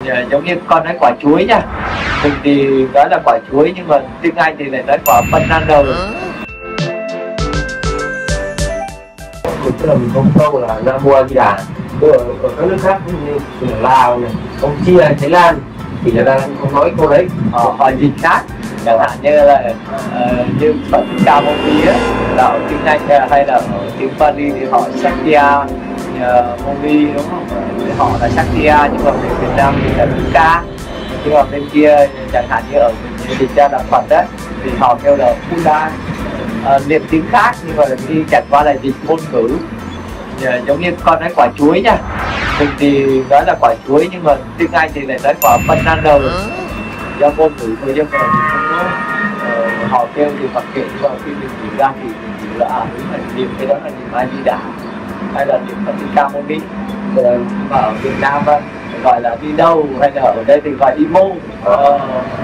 Giống như con nói quả chuối nha, mình thì nói là quả chuối nhưng mà tiếng Anh thì lại nói quả banana. Tức là mình có một câu là Nam Mô A Di Đà. Ở các nước khác như Lào này, Campuchia, Thái Lan thì người ta không nói câu đấy, Họ dịch khác, chẳng hạn như là như Phật Ca Mâu Ni á, là ở tiếng Anh hay là ở tiếng Pali thì họ Sakya Mâu Ni, đúng không? Thì họ là Sakya, nhưng mà bên Việt Nam thì là Thích Ca. Nhưng mà bên kia chẳng hạn như ở dịch ra là Phật á thì họ kêu là Buddha, niệm tiếng khác nhưng mà đi chẳng qua là dịch ngôn ngữ. Giống như con nói quả chuối nha, mình thì nói là quả chuối nhưng mà tiếng Anh thì lại nói quả banana. Do ngôn ngữ người dân mà mình không có họ kêu thì mặc kệ, nhưng mà khi mình hiểu ra thì mình hiểu là đúng là niệm cái đó là niệm A Di Đà hay là niệm Phật Thích Ca Mâu Ni. Mà ở Việt Nam gọi là đi đâu, hay là ở đây thì gọi đi mô,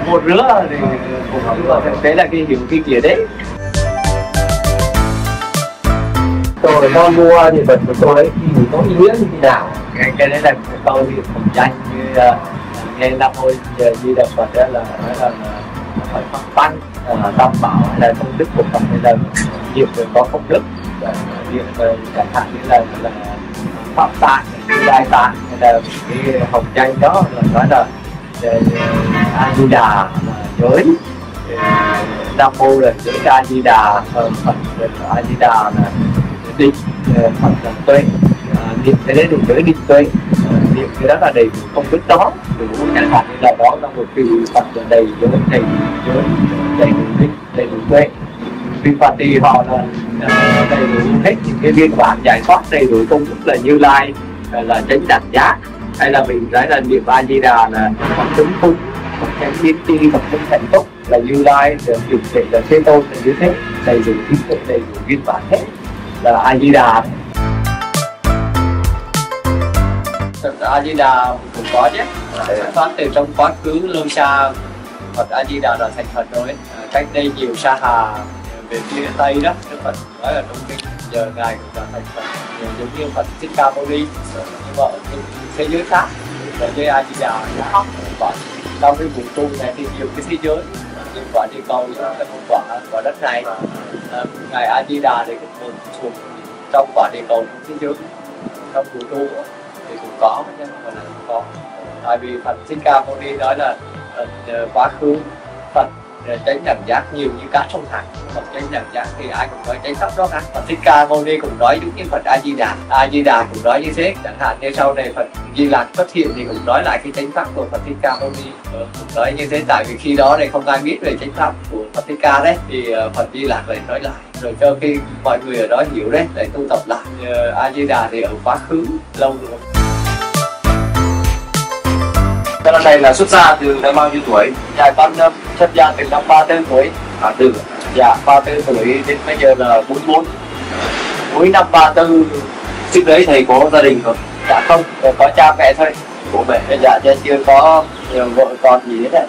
một rứa thì cũng nhưng mà thực tế là cái hiểu cái nghĩa đấy. câu là Nam Mô A Di Đà Phật, câu đấy thì có ý nghĩa như thế nào? Cái đấy là một câu niệm phật danh, như nghe Nam Mô A Di Đà Phật đó là nói là phải pháp tăng, tam bảo hay là công đức của Phật, hay là niệm người có công đức, niệm chẳng hạn như là pháp tạng, đại tạng, hay là cái hồng danh đó là nói là A Di Đà là giới, Nam Mô là giới A Di Đà, Phật A Di Đà là định, Phật là tuệ, niệm cái đấy đủ giới định tuệ, niệm cái đó là đầy đủ công đức đó, đủ chẳng hạn như là đó là một vị Phật là đầy giới, đầy đủ định, đầy đủ tuệ. Vị Phật thì họ là đầy đủ hết những cái viên bản giải thoát, đầy đủ công đức là Như Lai, là chánh đẳng giác, hay là mình nói là niệm A Di Đà là Phật chứng cung, Phật chánh biến tri, Phật chứng thành túc là Như Lai, được thể là Thế Tôn là như thế, đầy đủ trí tuệ, đầy đủ viên bản hết là A Di Đà. Phật A Di Đà cũng có chứ, phát từ trong quá khứ lâu xa, Phật A Di Đà là thành Phật rồi, cách đây nhiều sa hà về phía tây đó, Đức Phật nói là trong kinh giờ ngài cũng là thành Phật, giống như Phật Thích Ca Mâu Ni. Nhưng mà ở thế giới khác, thế giới A Di Đà nó có trong cái vũ trụ này thì nhiều cái thế giới, những quả địa cầu, những quả đất này, ngài A Di Đà thì cũng thuộc trong quả địa cầu, trong thế giới, trong vũ trụ thì cũng có, nhưng mà là không có. Tại vì Phật Thích Ca Mâu Ni nói là quá khứ Phật chánh đẳng giác nhiều như cá sông Hằng. Phật chánh đẳng giác thì ai cũng nói chánh pháp đó cả. Phật Thích Ca Mâu Ni cũng nói giống như Phật A Di Đà, A Di Đà cũng nói như thế. Chẳng hạn như sau này Phật Di Lặc xuất hiện thì cũng nói lại cái chánh pháp của Phật Thích Ca Mâu Ni, cũng nói như thế. Tại vì khi đó này không ai biết về chánh pháp của Phật Thích Ca đấy, thì Phật Di Lặc lại nói lại, rồi cho khi mọi người ở đó hiểu đấy, lại tu tập lại. A Di Đà thì ở quá khứ lâu rồi. Cái này là xuất gia từ năm bao nhiêu tuổi? Dạ con xuất gia từ năm 34 tuổi. Từ Dạ 34 tuổi đến bây giờ là 44. Cuối năm 34. trước đấy thầy có gia đình không? Dạ không, có cha mẹ thôi. Bố mẹ. Dạ chưa có vợ con gì hết đấy.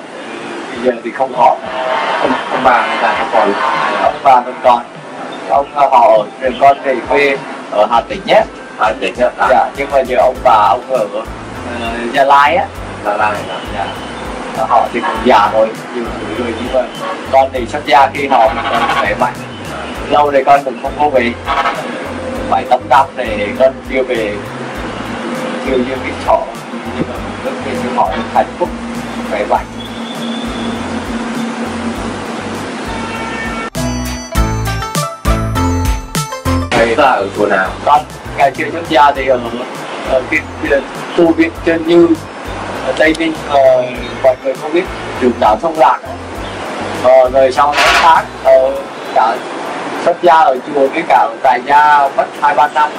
Bây giờ thì không có. Ông bà người ta không còn. Ông bà vẫn còn. Ông họ ở con về quê ở Hà Tĩnh nhé. Hà Tĩnh á? Dạ, nhưng mà giờ ông bà ông ở Gia Lai á. Gia Lai. Dạ. Họ thì cũng già rồi, nhiều tuổi rồi, nhưng mà con thì xuất gia khi họ còn khỏe mạnh. Lâu rồi con cũng không có về, 7-8 năm để con chưa về, chưa như cái họ, nhưng mà rất về cho họ hạnh phúc, khỏe mạnh. Thầy là ở chùa nào? Con ngày chưa xuất gia thì ở cái tu viện Trân Như ở Tây Ninh, mọi người không biết trường đạo Thông Lạc, rồi sau đó tháng cả xuất gia ở chùa với cả tại gia mất 2-3 năm,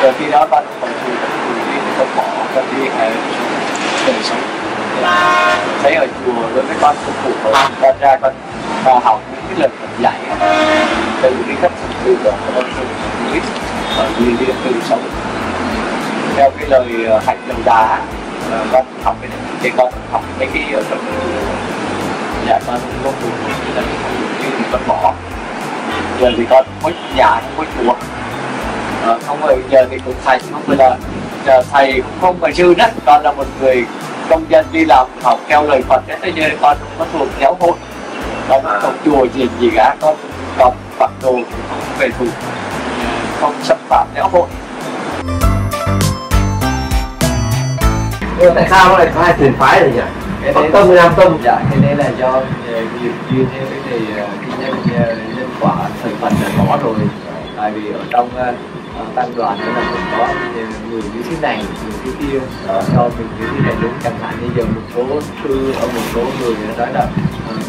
rồi khi đó con còn đi con bỏ, con đi đời sống, thấy ở chùa đối với con phục vụ, con ra con học những cái lần Phật dạy, từ đi khắp từ đó con biết đi từ sống theo cái lời hạnh đầu đà. Con học cái này, con học mấy cái ở trong dạ con có buồn như là con bỏ. Giờ thì con có nhà, không có chùa, không rồi giờ thì cũng thầy không phải là thầy cũng không phải sư đó. Con là một người công dân đi làm học theo lời Phật thế, bây giờ con không có thuộc giáo hội, con không chùa gì cả, con phạt đồ không về thuộc, không xâm phạm giáo hội. Nhưng mà tại sao nó lại có hai truyền phái rồi nhỉ? Bắc Tông với Nam Tông. Dạ, thế nên là do nghiệp duyên theo cái này nhân quả thời phần là có rồi. Tại vì ở trong tăng đoàn nó là cũng có người như thế này, người thế kia, cho mình như thế này đúng. Chẳng hạn như giờ một số sư ở một số người nói là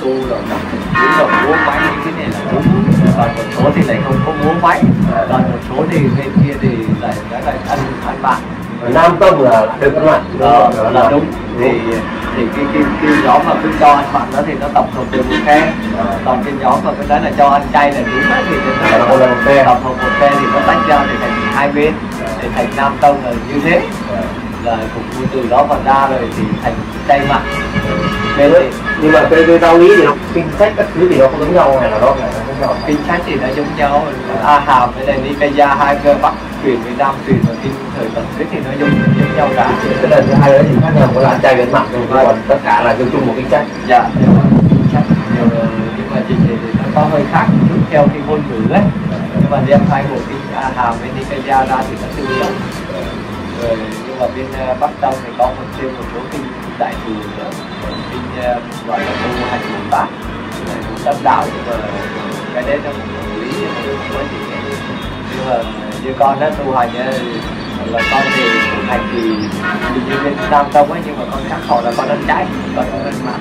tu rồi tập thành rồi múa máy như thế này là đúng, còn một số thì lại không có múa máy, còn một số thì bên kia thì lại nói là ăn bạn. Nam Tông là được ăn mặn, là đúng. Thì cái nhóm mà cứ cho ăn mặn đó thì nó tập hợp được một phe, còn cái nhóm mà cứ nói là cho ăn chay là đúng đó thì nó tập hợp một phe thì nó tách ra thì thành hai bên, thì thành Nam Tông là như thế, là cũng từ đó còn ra rồi thì thành chay mặn. Nhưng mà cái đạo lý thì nó kinh sách các thứ thì nó có giống nhau hay là nó không nhau? Kinh sách thì nó giống nhau, A Hàm với lại Nikaya hai cơ Bắc truyền với Nam truyền và kinh thời Phật thì nó giống nhau cả. Cái lần thứ hai đó thì khác nhau có là chay với mặn thôi, còn tất cả là chung một kinh sách. Dạ, kinh sách nhưng mà trình thì nó có hơi khác một chút theo cái ngôn ngữ ấy, nhưng mà đem hai bộ kinh A Hàm với Nikaya ra thì nó tương đồng. Nhưng mà bên Bắc Tông thì có thêm một số kinh đại thừa, kinh gọi là tu hành Bồ Tát, tâm đạo, nhưng mà cái đấy nó cũng lý, nhưng mà không có gì hết. Nhưng mà như con đã tu hành là con thì tu hành thì như bên Nam Tông ấy, nhưng mà con khác họ là con ăn trái, con không ăn mặn.